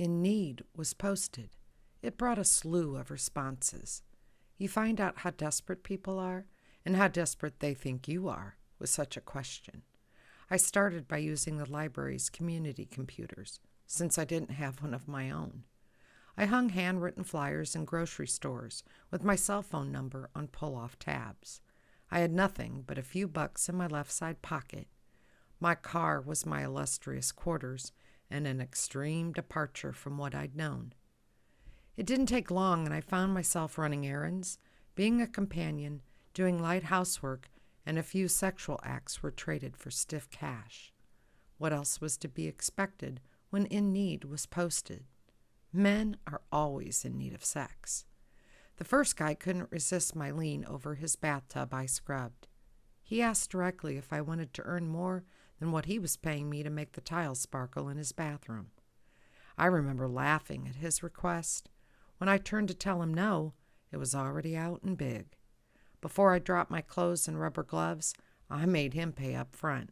In Need was posted. It brought a slew of responses. You find out how desperate people are and how desperate they think you are with such a question. I started by using the library's community computers, since I didn't have one of my own. I hung handwritten flyers in grocery stores with my cell phone number on pull-off tabs. I had nothing but a few bucks in my left side pocket. My car was my illustrious quarters and an extreme departure from what I'd known. It didn't take long, and I found myself running errands, being a companion, doing light housework, and a few sexual acts were traded for stiff cash. What else was to be expected when In Need was posted? Men are always in need of sex. The first guy couldn't resist my lean over his bathtub I scrubbed. He asked directly if I wanted to earn more than what he was paying me to make the tiles sparkle in his bathroom. I remember laughing at his request. When I turned to tell him no, it was already out and big. Before I dropped my clothes and rubber gloves, I made him pay up front.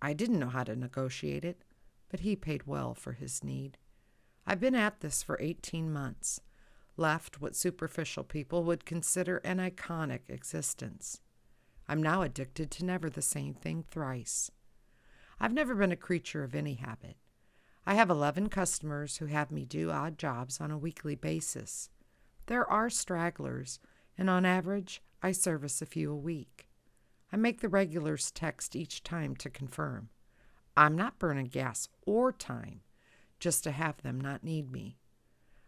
I didn't know how to negotiate it, but he paid well for his need. I've been at this for 18 months, left what superficial people would consider an iconic existence. I'm now addicted to never the same thing thrice. I've never been a creature of any habit. I have 11 customers who have me do odd jobs on a weekly basis. There are stragglers, and on average, I service a few a week. I make the regulars text each time to confirm. I'm not burning gas or time just to have them not need me.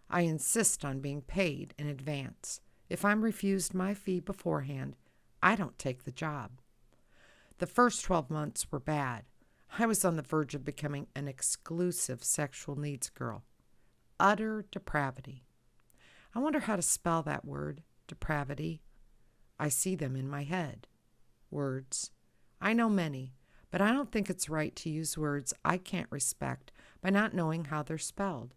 I insist on being paid in advance. If I'm refused my fee beforehand, I don't take the job. The first 12 months were bad. I was on the verge of becoming an exclusive sexual needs girl. Utter depravity. I wonder how to spell that word, depravity. I see them in my head. Words. I know many, but I don't think it's right to use words I can't respect by not knowing how they're spelled.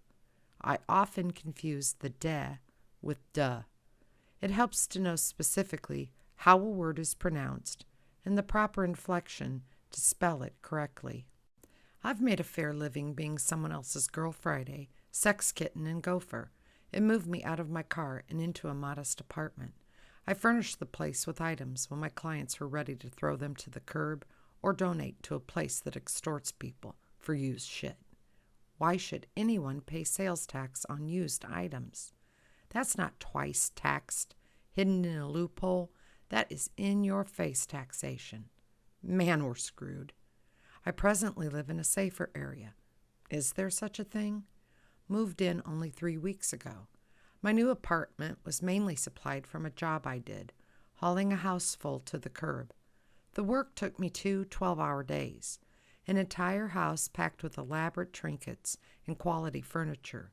I often confuse the de with duh. It helps to know specifically how a word is pronounced and the proper inflection to spell it correctly. I've made a fair living being someone else's Girl Friday, sex kitten, and gopher. It moved me out of my car and into a modest apartment. I furnished the place with items when my clients were ready to throw them to the curb or donate to a place that extorts people for used shit. Why should anyone pay sales tax on used items? That's not twice taxed, hidden in a loophole. That is in-your-face taxation. Man, we're screwed. I presently live in a safer area. Is there such a thing? Moved in only 3 weeks ago. My new apartment was mainly supplied from a job I did, hauling a house full to the curb. The work took me 2 12-hour days. An entire house packed with elaborate trinkets and quality furniture.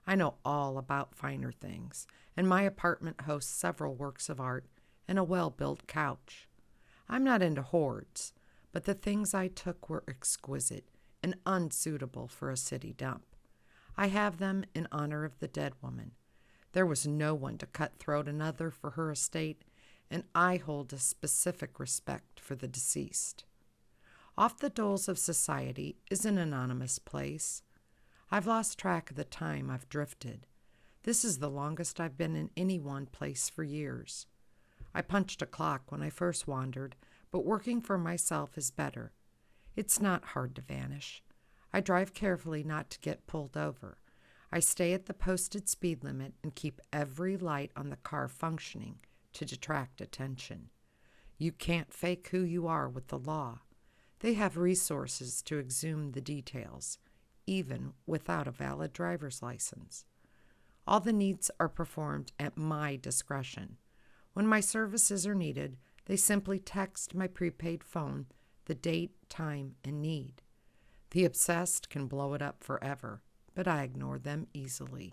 I know all about finer things, and my apartment hosts several works of art and a well-built couch. I'm not into hoards, but the things I took were exquisite and unsuitable for a city dump. I have them in honor of the dead woman. There was no one to cutthroat another for her estate, and I hold a specific respect for the deceased. Off the doles of society is an anonymous place. I've lost track of the time I've drifted. This is the longest I've been in any one place for years. I punched a clock when I first wandered, but working for myself is better. It's not hard to vanish. I drive carefully not to get pulled over. I stay at the posted speed limit and keep every light on the car functioning to detract attention. You can't fake who you are with the law. They have resources to exhume the details, even without a valid driver's license. All the needs are performed at my discretion. When my services are needed, they simply text my prepaid phone the date, time, and need. The obsessed can blow it up forever, but I ignore them easily.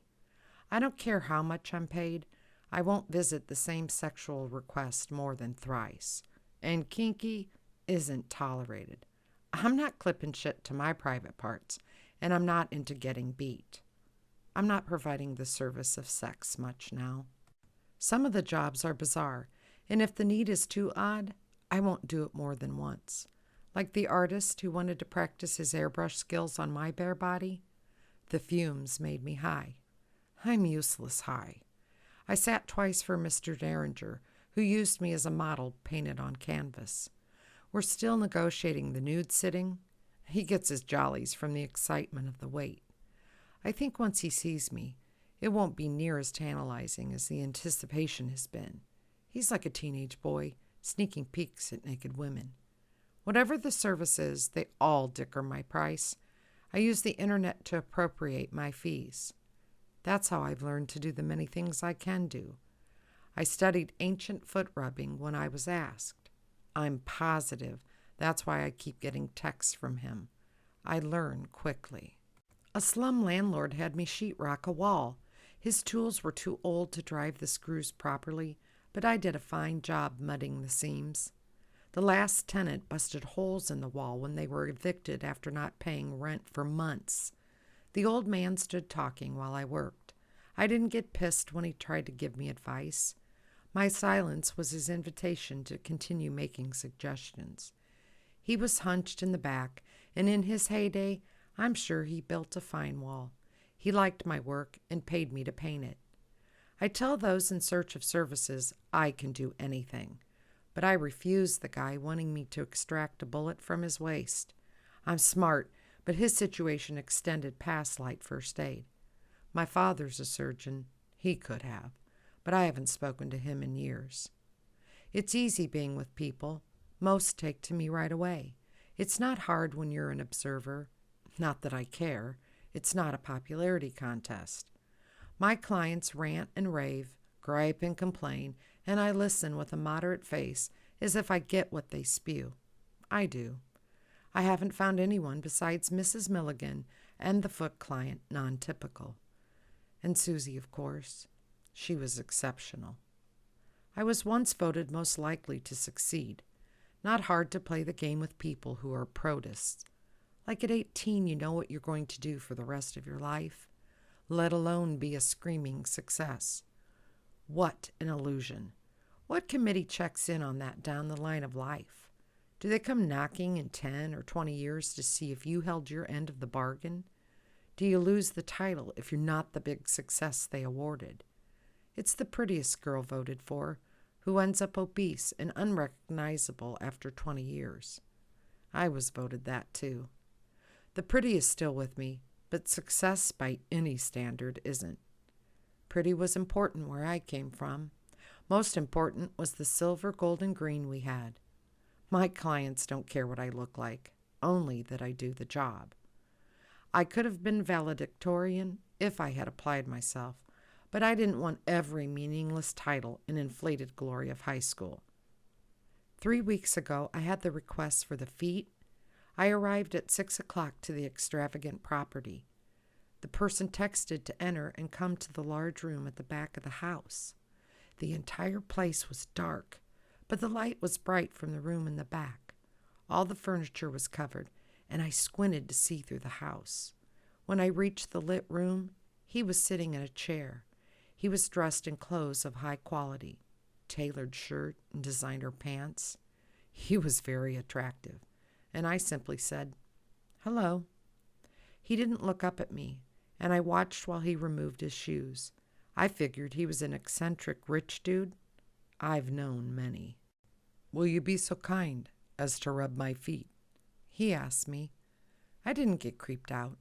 I don't care how much I'm paid. I won't visit the same sexual request more than thrice. And kinky isn't tolerated. I'm not clipping shit to my private parts, and I'm not into getting beat. I'm not providing the service of sex much now. Some of the jobs are bizarre, and if the need is too odd, I won't do it more than once. Like the artist who wanted to practice his airbrush skills on my bare body. The fumes made me high. I'm useless high. I sat twice for Mr. Derringer, who used me as a model painted on canvas. We're still negotiating the nude sitting. He gets his jollies from the excitement of the wait. I think once he sees me, it won't be near as tantalizing as the anticipation has been. He's like a teenage boy, sneaking peeks at naked women. Whatever the service is, they all dicker my price. I use the internet to appropriate my fees. That's how I've learned to do the many things I can do. I studied ancient foot rubbing when I was asked. I'm positive that's why I keep getting texts from him. I learn quickly. A slum landlord had me sheetrock a wall. His tools were too old to drive the screws properly, but I did a fine job mudding the seams. The last tenant busted holes in the wall when they were evicted after not paying rent for months. The old man stood talking while I worked. I didn't get pissed when he tried to give me advice. My silence was his invitation to continue making suggestions. He was hunched in the back, and in his heyday, I'm sure he built a fine wall. He liked my work and paid me to paint it. I tell those in search of services I can do anything, but I refuse the guy wanting me to extract a bullet from his waist. I'm smart, but his situation extended past light first aid. My father's a surgeon. He could have, but I haven't spoken to him in years. It's easy being with people. Most take to me right away. It's not hard when you're an observer. Not that I care. It's not a popularity contest. My clients rant and rave, gripe and complain, and I listen with a moderate face as if I get what they spew. I do. I haven't found anyone besides Mrs. Milligan and the foot client non-typical. And Susie, of course. She was exceptional. I was once voted most likely to succeed. Not hard to play the game with people who are protists. Like at 18, you know what you're going to do for the rest of your life, let alone be a screaming success. What an illusion. What committee checks in on that down the line of life? Do they come knocking in 10 or 20 years to see if you held your end of the bargain? Do you lose the title if you're not the big success they awarded? It's the prettiest girl voted for, who ends up obese and unrecognizable after 20 years. I was voted that too. The pretty is still with me, but success by any standard isn't. Pretty was important where I came from. Most important was the silver, gold, and green we had. My clients don't care what I look like, only that I do the job. I could have been valedictorian if I had applied myself, but I didn't want every meaningless title and inflated glory of high school. 3 weeks ago, I had the request for the feet. I arrived at 6 o'clock to the extravagant property. The person texted to enter and come to the large room at the back of the house. The entire place was dark, but the light was bright from the room in the back. All the furniture was covered, and I squinted to see through the house. When I reached the lit room, he was sitting in a chair. He was dressed in clothes of high quality, tailored shirt and designer pants. He was very attractive, and I simply said, "Hello." He didn't look up at me, and I watched while he removed his shoes. I figured he was an eccentric rich dude. I've known many. "Will you be so kind as to rub my feet?" he asked me. I didn't get creeped out.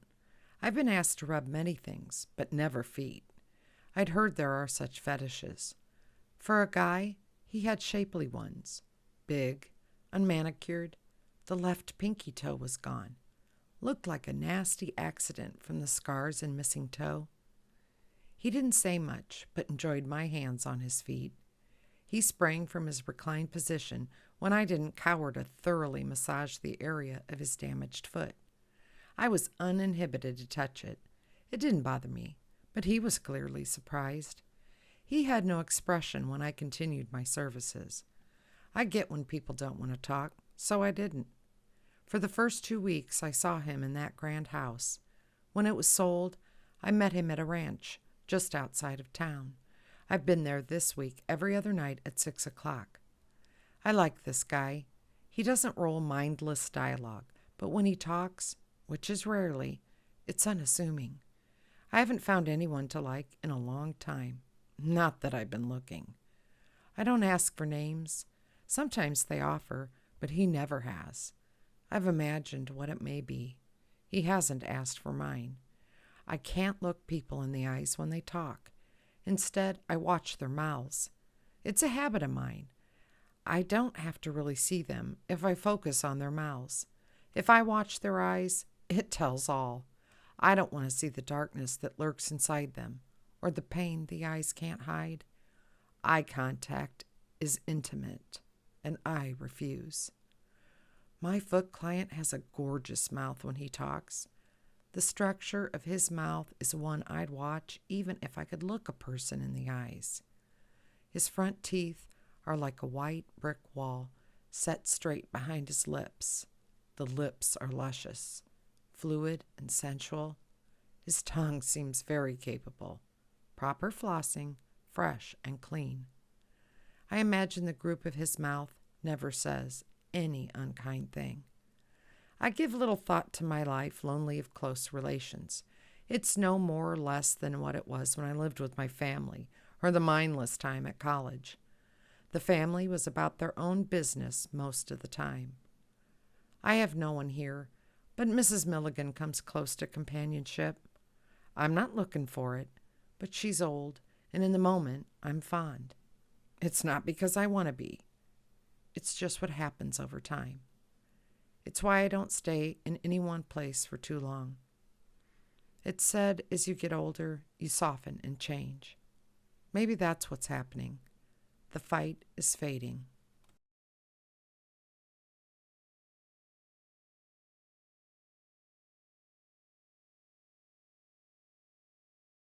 I've been asked to rub many things, but never feet. I'd heard there are such fetishes. For a guy, he had shapely ones. Big, unmanicured. The left pinky toe was gone. Looked like a nasty accident from the scars and missing toe. He didn't say much, but enjoyed my hands on his feet. He sprang from his reclined position when I didn't cower to thoroughly massage the area of his damaged foot. I was uninhibited to touch it. It didn't bother me, but he was clearly surprised. He had no expression when I continued my services. I get when people don't want to talk, so I didn't. For the first 2 weeks, I saw him in that grand house. When it was sold, I met him at a ranch just outside of town. I've been there this week every other night at 6 o'clock. I like this guy. He doesn't roll mindless dialogue, but when he talks, which is rarely, it's unassuming. I haven't found anyone to like in a long time. Not that I've been looking. I don't ask for names. Sometimes they offer, but he never has. I've imagined what it may be. He hasn't asked for mine. I can't look people in the eyes when they talk. Instead, I watch their mouths. It's a habit of mine. I don't have to really see them if I focus on their mouths. If I watch their eyes, it tells all. I don't want to see the darkness that lurks inside them, or the pain the eyes can't hide. Eye contact is intimate, and I refuse. My foot client has a gorgeous mouth when he talks. The structure of his mouth is one I'd watch even if I could look a person in the eyes. His front teeth are like a white brick wall set straight behind his lips. The lips are luscious, fluid and sensual. His tongue seems very capable. Proper flossing, fresh and clean. I imagine the droop of his mouth never says any unkind thing. I give little thought to my life lonely of close relations. It's no more or less than what it was when I lived with my family, or the mindless time at college. The family was about their own business most of the time. I have no one here, but Mrs. Milligan comes close to companionship. I'm not looking for it, but she's old, and in the moment, I'm fond. It's not because I want to be. It's just what happens over time. It's why I don't stay in any one place for too long. It's said as you get older, you soften and change. Maybe that's what's happening. The fight is fading.